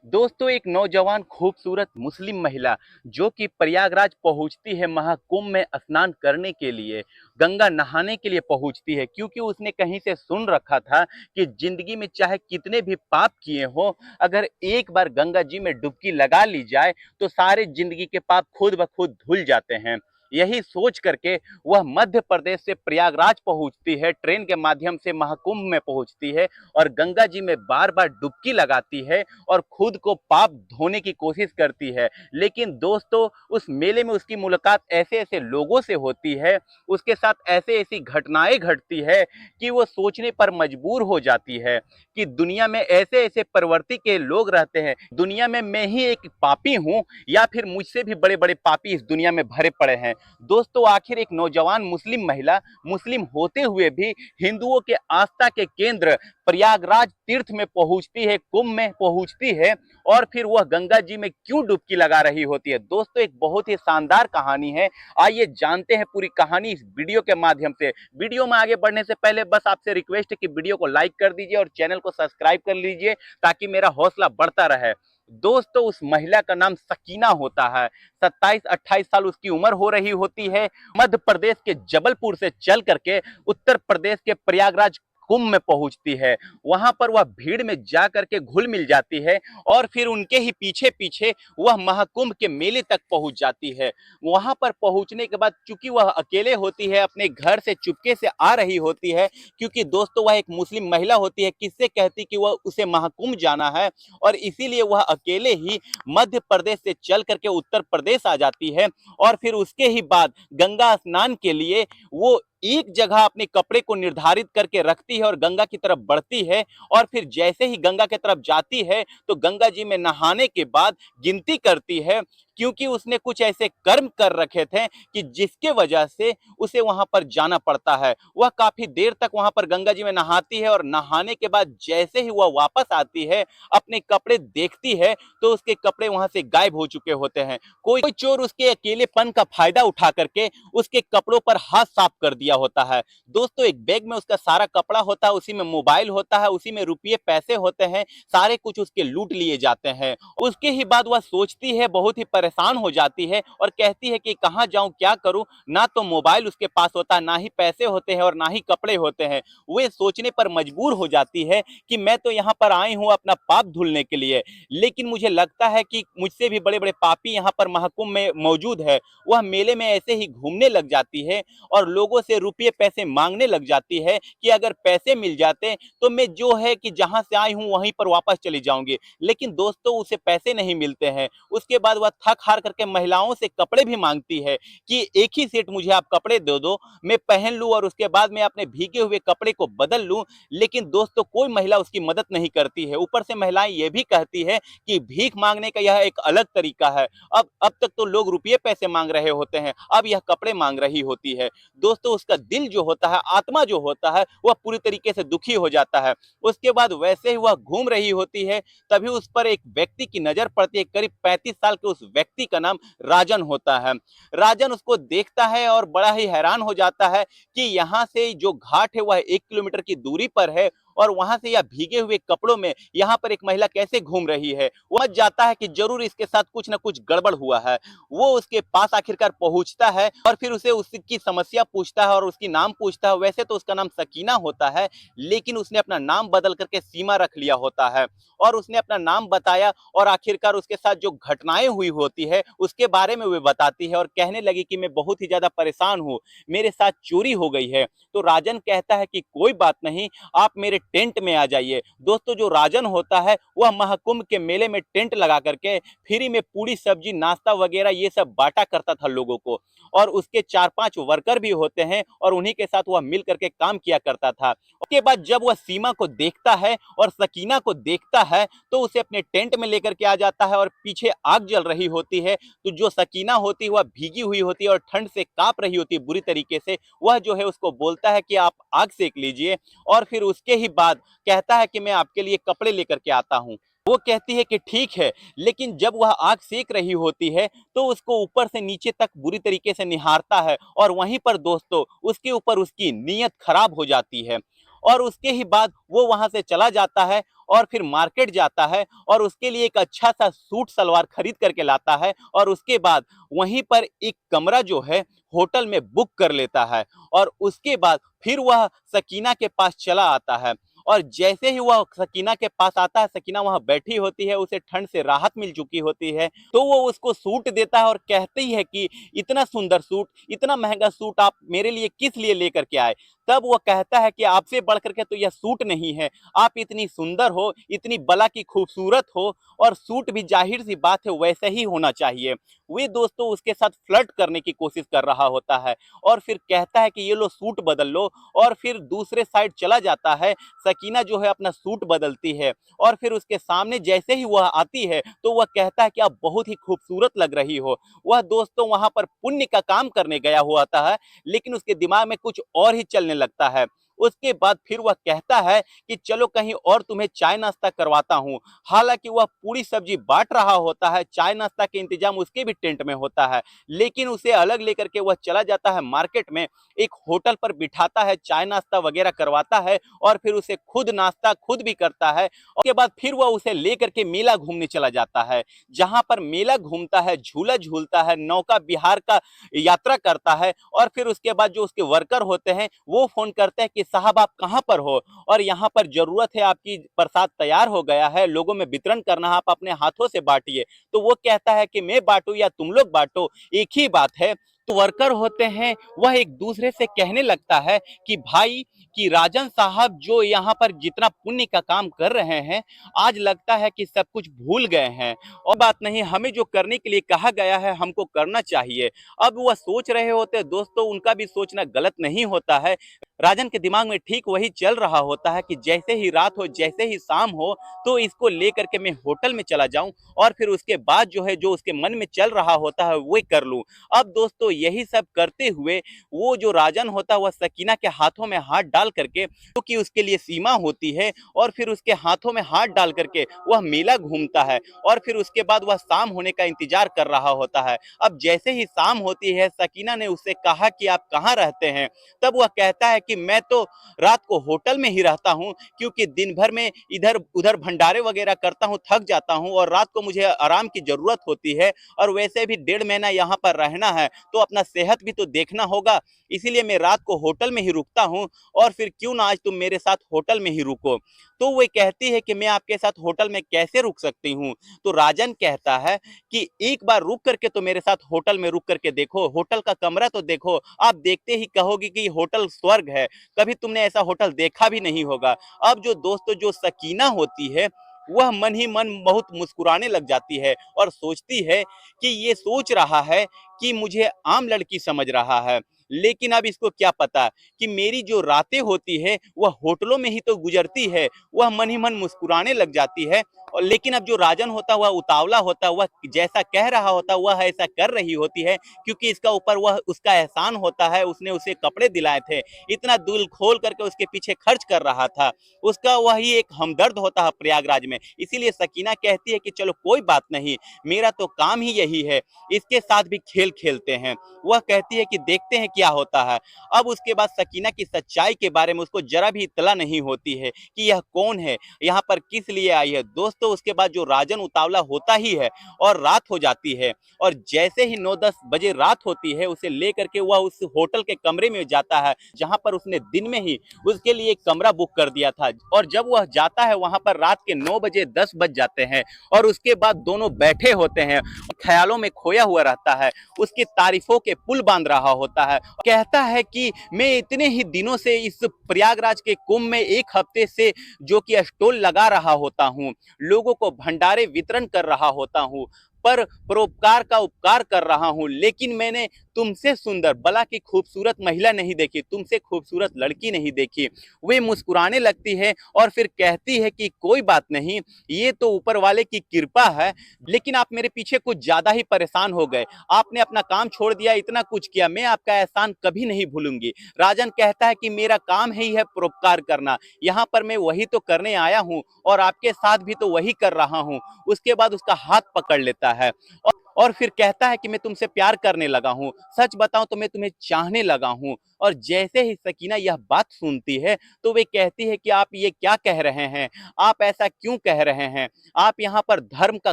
दोस्तों, एक नौजवान खूबसूरत मुस्लिम महिला जो कि प्रयागराज पहुंचती है महाकुंभ में स्नान करने के लिए, गंगा नहाने के लिए पहुंचती है, क्योंकि उसने कहीं से सुन रखा था कि जिंदगी में चाहे कितने भी पाप किए हों, अगर एक बार गंगा जी में डुबकी लगा ली जाए तो सारे जिंदगी के पाप खुद ब खुद धुल जाते हैं। यही सोच करके वह मध्य प्रदेश से प्रयागराज पहुंचती है, ट्रेन के माध्यम से महाकुंभ में पहुंचती है और गंगा जी में बार बार डुबकी लगाती है और खुद को पाप धोने की कोशिश करती है। लेकिन दोस्तों, उस मेले में उसकी मुलाकात ऐसे ऐसे लोगों से होती है, उसके साथ ऐसे ऐसी घटनाएं घटती है कि वो सोचने पर मजबूर हो जाती है कि दुनिया में ऐसे ऐसे प्रवृत्ति के लोग रहते हैं। दुनिया में मैं ही एक पापी हूं या फिर मुझसे भी बड़े बड़े पापी इस दुनिया में भरे पड़े हैं। दोस्तों, आखिर एक नौजवान मुस्लिम महिला मुस्लिम होते हुए भी हिंदुओं के आस्था के केंद्र प्रयागराज तीर्थ में पहुंचती है, कुंभ में पहुंचती है और फिर वह गंगा जी में क्यों डुबकी लगा रही होती है। दोस्तों, एक बहुत ही शानदार कहानी है। आइए जानते हैं पूरी कहानी इस वीडियो के माध्यम से। वीडियो में आगे बढ़ने से पहले बस आपसे रिक्वेस्ट है कि वीडियो को लाइक कर दीजिए और चैनल को सब्सक्राइब कर लीजिए ताकि मेरा हौसला बढ़ता रहे। दोस्तों, उस महिला का नाम सकीना होता है। 27-28 साल उसकी उम्र हो रही होती है। मध्य प्रदेश के जबलपुर से चल करके उत्तर प्रदेश के प्रयागराज कुंभ में पहुंचती है। वहां पर वह भीड़ में जा करके घुल मिल जाती है और फिर उनके ही पीछे पीछे वह महाकुंभ के मेले तक पहुंच जाती है। वहां पर पहुंचने के बाद चूंकि वह अकेले होती है, अपने घर से चुपके से आ रही होती है, क्योंकि दोस्तों वह एक मुस्लिम महिला होती है, किससे कहती कि वह उसे महाकुंभ जाना है और इसीलिए वह अकेले ही मध्य प्रदेश से चल करके उत्तर प्रदेश आ जाती है। और फिर उसके ही बाद गंगा स्नान के लिए वो एक जगह अपने कपड़े को निर्धारित करके रखती है और गंगा की तरफ बढ़ती है। और फिर जैसे ही गंगा की तरफ जाती है तो गंगा जी में नहाने के बाद गिनती करती है, क्योंकि उसने कुछ ऐसे कर्म कर रखे थे कि जिसके वजह से उसे वहां पर जाना पड़ता है। वह काफी देर तक वहां पर गंगा जी में नहाती है और नहाने के बाद जैसे ही वह वापस आती है, अपने कपड़े देखती है तो उसके कपड़े वहां से गायब हो चुके होते हैं। कोई चोर उसके अकेलेपन का फायदा उठा करके उसके कपड़ों पर हाथ साफ कर दिया होता है। दोस्तों, एक बैग में उसका सारा कपड़ा होता है, उसी में मोबाइल होता है, उसी में रुपये पैसे होते हैं, सारे कुछ उसके लूट लिए जाते हैं। उसके ही बाद वह सोचती है, बहुत ही परेशान हो जाती है और कहती है कि कहां जाऊं, क्या करूं। ना तो मोबाइल उसके पास होता है, ना ही पैसे होते हैं और ना ही कपड़े होते हैं। वे सोचने पर मजबूर हो जाती है कि मैं तो यहाँ पर आई हूँ अपना पाप धुलने के लिए, लेकिन मुझे लगता है कि मुझसे भी बड़े बड़े पापी यहाँ पर महाकुंभ में मौजूद है। वह मेले में ऐसे ही घूमने लग जाती है और लोगों से रुपये पैसे मांगने लग जाती है कि अगर पैसे मिल जाते तो मैं जो है कि जहां से आई हूं वहीं पर वापस चली जाऊंगी। लेकिन दोस्तों, उसे पैसे नहीं मिलते हैं। उसके बाद वह थक हार करके महिलाओं से कपड़े भी मांगती है कि एक ही सेट मुझे आप कपड़े दे दो, मैं पहन लूं और उसके बाद मैं अपने भीगे हुए कपड़े को बदल लूं। लेकिन दोस्तों, कोई महिला उसकी मदद नहीं करती है। ऊपर से महिलाएं ये भी कहती है कि भीख मांगने का यह एक अलग तरीका है। अब तक तो लोग रुपये पैसे मांग रहे होते हैं, अब यह कपड़े मांग रही होती है। दोस्तों, उसका दिल जो होता है, आत्मा जो होता है, वह पूरी तरीके से दुखी हो जाता है। उसके बाद वैसे ही वह घूम रही होती है, तभी उस पर एक व्यक्ति की नजर पड़ती है। करीब 35 साल के उस व्यक्ति का नाम राजन होता है। राजन उसको देखता है और बड़ा ही हैरान हो जाता है कि यहाँ से जो घाट है वह 1 किलोमीटर की दूरी पर है और वहां से यह भीगे हुए कपड़ों में यहाँ पर एक महिला कैसे घूम रही है। वह जाता है कि जरूर इसके साथ कुछ ना कुछ गड़बड़ हुआ है। वो उसके पास आखिरकार पहुंचता है और फिर उसे उसकी समस्या पूछता है और उसकी नाम पूछता है। वैसे तो उसका नाम सकीना होता है, लेकिन उसने अपना नाम बदल करके सीमा रख लिया होता है और उसने अपना नाम बताया और आखिरकार उसके साथ जो घटनाएं हुई होती है उसके बारे में वे बताती है और कहने लगी कि मैं बहुत ही ज्यादा परेशान हूँ, मेरे साथ चोरी हो गई है। तो राजन कहता है कि कोई बात नहीं, आप मेरे टेंट में आ जाइए। दोस्तों, जो राजन होता है वह महाकुंभ के मेले में टेंट लगा करके फ्री में पूरी सब्जी नाश्ता वगैरह ये सब बांटा करता था लोगों को, और उसके 4-5 वर्कर भी होते हैं और उन्हीं के साथ वह मिल करके काम किया करता था। उसके बाद जब वह सीमा को देखता है और सकीना को देखता है तो उसे अपने टेंट में लेकर के आ जाता है और पीछे आग जल रही होती है। तो जो सकीना होती है वह भीगी हुई होती है और ठंड से कांप रही होती है बुरी तरीके से। वह जो है उसको बोलता है कि आप आग सेक लीजिए और फिर उसके ही बाद कहता है कि मैं आपके लिए कपड़े लेकर के आता हूँ। वो कहती है कि ठीक है, लेकिन जब वह आग सेक रही होती है तो उसको ऊपर से नीचे तक बुरी तरीके से निहारता है और वहीं पर दोस्तों उसके ऊपर उसकी नीयत खराब हो जाती है और उसके ही बाद वो वहां से चला जाता है और फिर मार्केट जाता है और उसके लिए एक अच्छा सा सूट सलवार खरीद करके लाता है और उसके बाद वहीं पर एक कमरा जो है होटल में बुक कर लेता है और उसके बाद फिर वह सकीना के पास चला आता है। और जैसे ही वह सकीना के पास आता है, सकीना वहां बैठी होती है, उसे ठंड से राहत मिल चुकी होती है, तो वो उसको सूट देता है और कहती है कि इतना सुंदर सूट, इतना महंगा सूट आप मेरे लिए किस लिए लेकर के आए। तब वो कहता है कि आपसे बढ़ करके तो यह सूट नहीं है, आप इतनी सुंदर हो, इतनी बला की खूबसूरत हो, और सूट भी जाहिर सी बात है वैसे ही होना चाहिए। वे दोस्तों उसके साथ फ्लर्ट करने की कोशिश कर रहा होता है और फिर कहता है कि ये लो सूट बदल लो, और फिर दूसरे साइड चला जाता है। सकीना जो है अपना सूट बदलती है और फिर उसके सामने जैसे ही वह आती है तो वह कहता है कि आप बहुत ही खूबसूरत लग रही हो। वह दोस्तों वहां पर पुण्य का काम करने गया हुआ था, लेकिन उसके दिमाग में कुछ और ही चलने लगता है। उसके बाद फिर वह कहता है कि चलो कहीं और तुम्हें चाय नाश्ता करवाता हूं। हालांकि वह पूरी सब्जी बांट रहा होता है, चाय नाश्ता के इंतजाम उसके भी टेंट में होता है, लेकिन उसे अलग लेकर के वह चला जाता है मार्केट में, एक होटल पर बिठाता है, चाय नाश्ता वगैरह करवाता है और फिर उसे खुद नाश्ता खुद भी करता है। उसके बाद फिर वह उसे लेकर के मेला घूमने चला जाता है, जहां पर मेला घूमता है, झूला झूलता है, नौका विहार का यात्रा करता है। और फिर उसके बाद जो उसके वर्कर होते हैं वो फोन करते हैं कि साहब आप कहां पर हो, और यहाँ पर जरूरत है, आपकी प्रसाद तैयार हो गया है, लोगों में वितरण करना है, आप अपने हाथों से बांटिए। तो वो कहता है कि मैं बांटू या तुम लोग बांटो, एक ही बात है। तो वर्कर होते हैं वह एक दूसरे से कहने लगता है कि भाई, कि राजन साहब जो यहाँ पर जितना पुण्य का काम कर रहे हैं, आज लगता है कि सब कुछ भूल गए हैं, और बात नहीं, हमें जो करने के लिए कहा गया है हमको करना चाहिए। अब वह सोच रहे होते दोस्तों, उनका भी सोचना गलत नहीं होता है। राजन के दिमाग में ठीक वही चल रहा होता है कि जैसे ही रात हो, जैसे ही शाम हो, तो इसको लेकर के मैं होटल में चला जाऊं और फिर उसके बाद जो है, जो उसके मन में चल रहा होता है वो कर लूं। अब दोस्तों यही सब करते हुए वो जो राजन होता है वह सकीना के हाथों में हाथ डाल करके, क्योंकि उसके लिए सीमा होती है, और फिर उसके हाथों में हाथ डाल करके वह मेला घूमता है और फिर उसके बाद वह शाम होने का इंतजार कर रहा होता है। अब जैसे ही शाम होती है, सकीना ने उससे कहा कि आप कहाँ रहते हैं, तब वह कहता है कि मैं तो रात को होटल में ही रहता हूं, क्योंकि दिन भर में इधर उधर भंडारे वगैरह करता हूं, थक जाता हूं और रात को मुझे आराम की जरूरत होती है, और वैसे भी 1.5 महीना यहाँ पर रहना है तो अपना सेहत भी तो देखना होगा, इसीलिए मैं रात को होटल में ही रुकता हूं, और फिर क्यों ना आज तुम मेरे साथ होटल में ही रुको। तो वो कहती है कि मैं आपके साथ होटल में कैसे रुक सकती हूँ। तो राजन कहता है कि एक बार रुक करके तो मेरे साथ होटल में रुक करके देखो, होटल का कमरा तो देखो, आप देखते ही कहोगे कि होटल स्वर्ग है, कभी तुमने ऐसा होटल देखा भी नहीं होगा। अब जो दोस्तों जो सकीना होती है वह मन ही मन बहुत मुस्कुराने लग जाती है और सोचती है कि ये सोच रहा है कि मुझे आम लड़की समझ रहा है, लेकिन अब इसको क्या पता कि मेरी जो रातें होती है वह होटलों में ही तो गुजरती है। वह मन ही मन मुस्कुराने लग जाती है, और लेकिन अब जो राजन होता वह उतावला होता, वह जैसा कह रहा होता वह ऐसा कर रही होती है, क्योंकि इसका ऊपर वह उसका एहसान होता है, उसने उसे कपड़े दिलाए थे, इतना दिल खोल करके उसके पीछे खर्च कर रहा था, उसका वही एक हमदर्द होता है प्रयागराज में। इसीलिए सकीना कहती है कि चलो कोई बात नहीं, मेरा तो काम ही यही है, इसके साथ भी खेल खेलते हैं। वह कहती है कि देखते हैं क्या होता है। अब उसके बाद सकीना की सच्चाई के बारे में उसको जरा भी इत्तला नहीं होती है कि यह कौन है, यहाँ पर किस लिए आई है। दोस्तों उसके बाद जो राजन उतावला होता ही है और रात हो जाती है, और जैसे ही 9-10 बजे रात होती है, उसे लेकर के वह उस होटल के कमरे में जाता है जहां पर उसने दिन में ही उसके लिए एक कमरा बुक कर दिया था। और जब वह जाता है वहां पर रात के 9 बजे 10 बज जाते हैं, और उसके बाद दोनों बैठे होते हैं, ख्यालों में खोया हुआ रहता है, उसकी तारीफों के पुल बांध रहा होता है, कहता है कि मैं इतने ही दिनों से इस प्रयागराज के कुंभ में 1 हफ्ते से जो कि स्टॉल लगा रहा होता हूँ, लोगों को भंडारे वितरण कर रहा होता हूँ, पर परोपकार का उपकार कर रहा हूं, लेकिन मैंने तुमसे सुंदर बला की खूबसूरत महिला नहीं देखी, तुमसे खूबसूरत लड़की नहीं देखी। वे मुस्कुराने लगती है और फिर कहती है कि कोई बात नहीं, ये तो ऊपर वाले की कृपा है, लेकिन आप मेरे पीछे कुछ ज्यादा ही परेशान हो गए, आपने अपना काम छोड़ दिया, इतना कुछ किया, मैं आपका एहसान कभी नहीं भूलूंगी। राजन कहता है कि मेरा काम ही है परोपकार करना, यहाँ पर मैं वही तो करने आया हूँ और आपके साथ भी तो वही कर रहा हूँ। उसके बाद उसका हाथ पकड़ लेता है और और फिर कहता है कि मैं तुमसे प्यार करने लगा हूँ, सच बताऊं तो मैं तुम्हें चाहने लगा हूँ। और जैसे ही सकीना यह बात सुनती है तो वे कहती है कि आप ये क्या कह रहे हैं, आप ऐसा क्यों कह रहे हैं, आप यहाँ पर धर्म का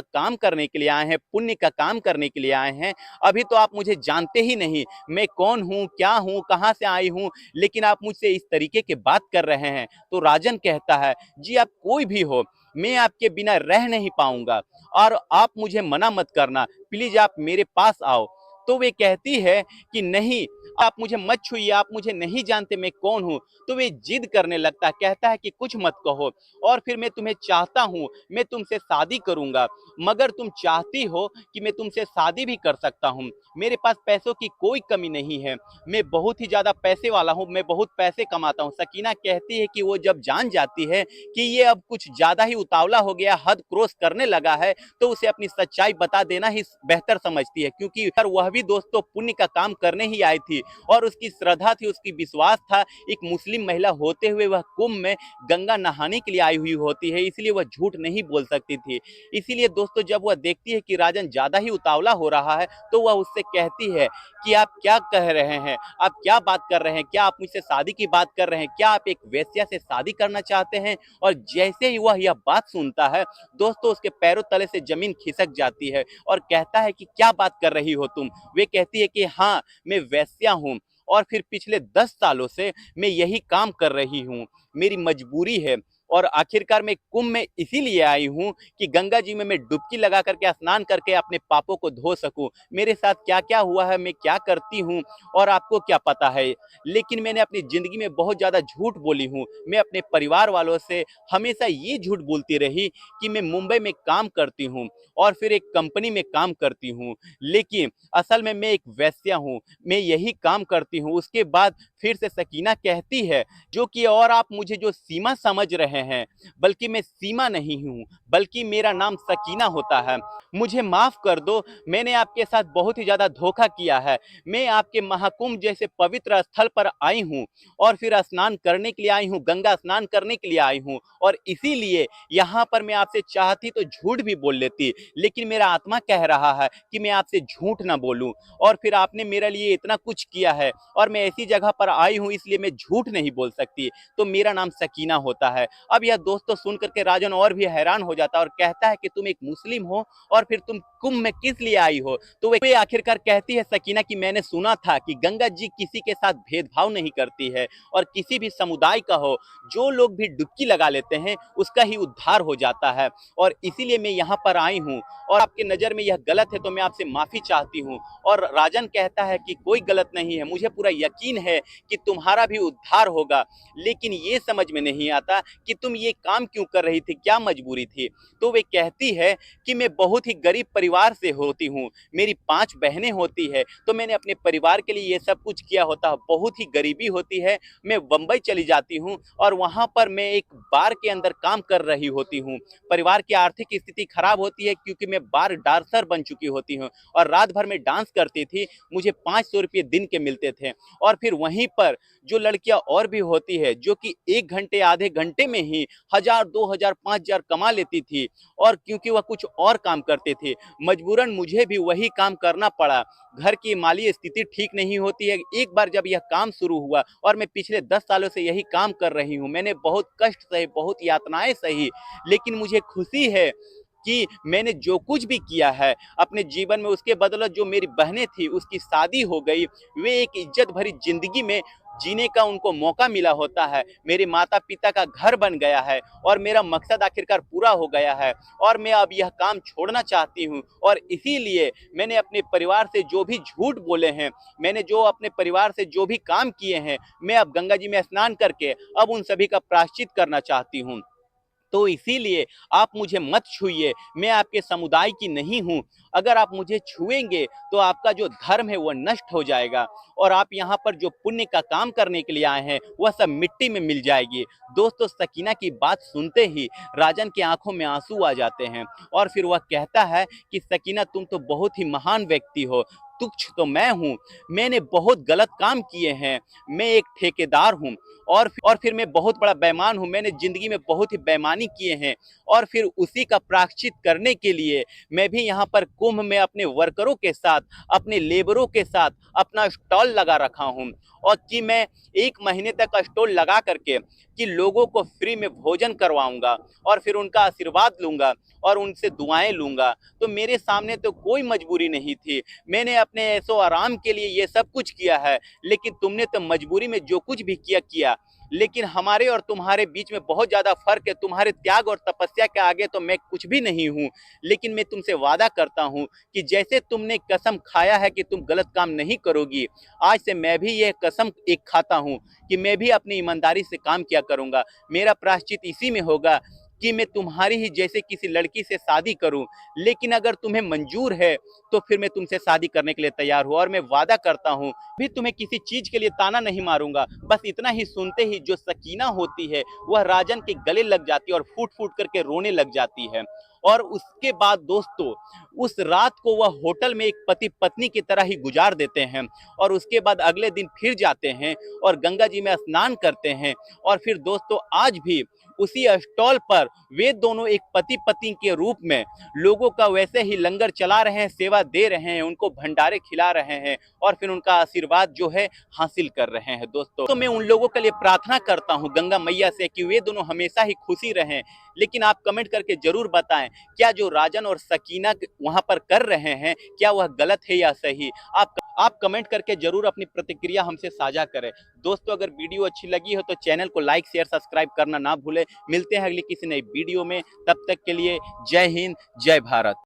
काम करने के लिए आए हैं, पुण्य का काम करने के लिए आए हैं, अभी तो आप मुझे जानते ही नहीं, मैं कौन हूँ, क्या हूँ, कहाँ से आई हूँ, लेकिन आप मुझसे इस तरीके की बात कर रहे हैं। तो राजन कहता है, जी आप कोई भी हो, मैं आपके बिना रह नहीं पाऊंगा और आप मुझे मना मत करना, प्लीज आप मेरे पास आओ। तो वे कहती है कि नहीं, आप मुझे मत छुइए, आप मुझे नहीं जानते मैं कौन हूं। तो वे जिद करने लगता है, कहता है कि कुछ मत कहो, और फिर मैं तुम्हें चाहता हूं, मैं तुमसे शादी करूंगा, मगर तुम चाहती हो कि मैं तुमसे शादी भी कर सकता हूं, मेरे पास पैसों की कोई कमी नहीं है, मैं बहुत ही ज्यादा पैसे वाला हूं, मैं बहुत पैसे कमाता हूं। सकीना कहती है कि वो जब जान जाती है कि ये अब कुछ ज्यादा ही उतावला हो गया, हद क्रॉस करने लगा है, तो उसे अपनी सच्चाई बता देना ही बेहतर समझती है, क्योंकि वह भी दोस्तों पुण्य का काम करने ही आई थी और उसकी श्रद्धा थी, उसकी विश्वास था, एक मुस्लिम महिला होते हुए वह कुंभ में गंगा नहाने के लिए आई हुई होती है, इसलिए वह झूठ नहीं बोल सकती थी। इसीलिए दोस्तों जब वह देखती है कि राजन ज्यादा ही उतावला हो रहा है तो वह उससे कहती है कि आप क्या कह रहे हैं, आप क्या बात कर रहे हैं, क्या आप मुझसे शादी की बात कर रहे हैं, क्या आप एक वेश्या से शादी करना चाहते हैं। और जैसे ही वह यह बात सुनता है दोस्तों उसके पैरों तले से जमीन खिसक जाती है और कहता है कि क्या बात कर रही हो तुम। वे कहती है कि हाँ मैं वेश्या हूँ और फिर पिछले 10 सालों से मैं यही काम कर रही हूँ, मेरी मजबूरी है, और आखिरकार मैं कुंभ में इसीलिए आई हूँ कि गंगा जी में मैं डुबकी लगा करके स्नान करके अपने पापों को धो सकूं। मेरे साथ क्या क्या हुआ है, मैं क्या करती हूँ और आपको क्या पता है, लेकिन मैंने अपनी जिंदगी में बहुत ज्यादा झूठ बोली हूँ। मैं अपने परिवार वालों से हमेशा ये झूठ बोलती रही कि मैं मुंबई में काम करती हूँ और फिर एक कंपनी में काम करती हूँ, लेकिन असल में मैं एक वेश्या हूँ, मैं यही काम करती हूँ। उसके बाद फिर से सकीना कहती है जो कि और आप मुझे जो सीमा समझ रहे हैं, बल्कि मैं सीमा नहीं हूं, बल्कि मेरा नाम सकीना होता है, मुझे माफ कर दो, मैंने आपके साथ बहुत ही ज्यादा धोखा किया है। मैं आपके महाकुंभ जैसे पवित्र स्थल पर आई हूं और फिर स्नान करने के लिए आई हूं, गंगा स्नान करने के लिए आई हूं, और इसीलिए यहाँ पर मैं आपसे चाहती तो झूठ भी बोल लेती, लेकिन मेरा आत्मा कह रहा है कि मैं आपसे झूठ ना बोलूं, और फिर आपने मेरे लिए इतना कुछ किया है और मैं ऐसी जगह पर आई हूं इसलिए मैं झूठ नहीं बोल सकती, तो मेरा नाम सकीना होता है। अब यह दोस्तों सुन करके राजन और भी हैरान हो जाता है और कहता है कि तुम एक मुस्लिम हो और फिर तुम कुंभ में किस लिए आई हो। तो वे आखिरकार कहती है सकीना कि मैंने सुना था कि गंगा जी किसी के साथ भेदभाव नहीं करती है और किसी भी समुदाय का हो, जो लोग भी डुबकी लगा लेते हैं उसका ही उद्धार हो जाता है, और इसीलिए मैं यहाँ पर आई हूँ और आपके नजर में यह गलत है तो मैं आपसे माफी चाहती हूँ। और राजन कहता है कि कोई गलत नहीं है, मुझे पूरा यकीन है कि तुम्हारा भी उद्धार होगा, लेकिन ये समझ में नहीं आता कि तुम ये काम क्यों कर रही थी, क्या मजबूरी थी। तो वे कहती है कि मैं बहुत ही गरीब परिवार से होती हूँ, मेरी 5 बहनें होती है, तो मैंने अपने परिवार के लिए ये सब कुछ किया होता है, बहुत ही गरीबी होती है, मैं बम्बई चली जाती हूँ और वहाँ पर मैं एक बार के अंदर काम कर रही होती हूँ, परिवार की आर्थिक स्थिति खराब होती है क्योंकि मैं बार डांसर बन चुकी होती हूँ और रात भर में डांस करती थी, मुझे 500 रुपये दिन के मिलते थे। और फिर वहीं पर जो लड़कियां और भी होती है जो कि 1 घंटे आधे घंटे में ही 1000 2000 5000 कमा लेती थी, और क्योंकि वह कुछ और काम करते थे मजबूरन मुझे भी वही काम करना पड़ा। घर की माली स्थिति ठीक नहीं होती है। एक बार जब यह काम शुरू हुआ और मैं पिछले 10 सालों से यही काम कर रही हूँ, मैंने बहुत कष्ट सहे, बहुत यातनाएं सही, लेकिन मुझे खुशी है कि मैंने जो कुछ भी किया है अपने जीवन में उसके बदौलत जो मेरी बहनें थी उसकी शादी हो गई, वे एक इज्जत भरी जिंदगी में जीने का उनको मौका मिला होता है, मेरे माता पिता का घर बन गया है और मेरा मकसद आखिरकार पूरा हो गया है और मैं अब यह काम छोड़ना चाहती हूँ। और इसीलिए मैंने अपने परिवार से जो भी झूठ बोले हैं, मैंने जो अपने परिवार से जो भी काम किए हैं, मैं अब गंगा जी में स्नान करके अब उन सभी का प्रायश्चित करना चाहती हूँ। तो इसीलिए आप मुझे मत छुइए, मैं आपके समुदाय की नहीं हूँ, अगर आप मुझे छुएंगे तो आपका जो धर्म है वह नष्ट हो जाएगा और आप यहाँ पर जो पुण्य का काम करने के लिए आए हैं वह सब मिट्टी में मिल जाएगी। दोस्तों सकीना की बात सुनते ही राजन की आंखों में आंसू आ जाते हैं और फिर वह कहता है कि सकीना तुम तो बहुत ही महान व्यक्ति हो, तुच्छ तो मैं हूँ, मैंने बहुत गलत काम किए हैं, मैं एक ठेकेदार हूँ और फिर मैं बहुत बड़ा बेईमान हूँ, मैंने जिंदगी में बहुत ही बेईमानी किए हैं और फिर उसी का प्रायश्चित करने के लिए मैं भी यहाँ पर कुंभ में अपने वर्करों के साथ, अपने लेबरों के साथ अपना स्टॉल लगा रखा हूँ और कि मैं 1 महीने तक स्टॉल लगा करके कि लोगों को फ्री में भोजन करवाऊंगा और फिर उनका आशीर्वाद लूंगा और उनसे दुआएं लूंगा। तो मेरे सामने तो कोई मजबूरी नहीं थी, मैंने अपने ऐसो आराम के लिए ये सब कुछ किया है, लेकिन तुमने तो मजबूरी में जो कुछ भी किया किया। लेकिन हमारे और तुम्हारे बीच में बहुत ज्यादा फर्क है, तुम्हारे त्याग और तपस्या के आगे तो मैं कुछ भी नहीं हूँ। लेकिन मैं तुमसे वादा करता हूँ कि जैसे तुमने कसम खाया है कि तुम गलत काम नहीं करोगी, आज से मैं भी यह कसम एक खाता हूँ कि मैं भी अपनी ईमानदारी से काम किया करूंगा। मेरा प्रायश्चित इसी में होगा कि मैं तुम्हारी ही जैसे किसी लड़की से शादी करूं, लेकिन अगर तुम्हें मंजूर है तो फिर मैं तुमसे शादी करने के लिए तैयार हूं और मैं वादा करता हूं भी तुम्हें किसी चीज के लिए ताना नहीं मारूंगा। बस इतना ही सुनते ही जो सकीना होती है वह राजन के गले लग जाती है और फूट फूट करके रोने लग जाती है। और उसके बाद दोस्तों उस रात को वह होटल में एक पति पत्नी की तरह ही गुजार देते हैं और उसके बाद अगले दिन फिर जाते हैं और गंगा जी में स्नान करते हैं। और फिर दोस्तों आज भी उसी स्टॉल पर वे दोनों एक पति पत्नी के रूप में लोगों का वैसे ही लंगर चला रहे हैं, सेवा दे रहे हैं, उनको भंडारे खिला रहे हैं और फिर उनका आशीर्वाद जो है हासिल कर रहे हैं। दोस्तों तो मैं उन लोगों के लिए प्रार्थना करता हूं गंगा मैया से कि वे दोनों हमेशा ही खुशी रहें। लेकिन आप कमेंट करके जरूर बताएं क्या जो राजन और सकीना वहां पर कर रहे हैं क्या वह गलत है या सही। आप कमेंट करके जरूर अपनी प्रतिक्रिया हमसे साझा करें। दोस्तों अगर वीडियो अच्छी लगी हो तो चैनल को लाइक शेयर सब्सक्राइब करना ना भूलें। मिलते हैं अगली किसी नई वीडियो में, तब तक के लिए जय हिंद जय भारत।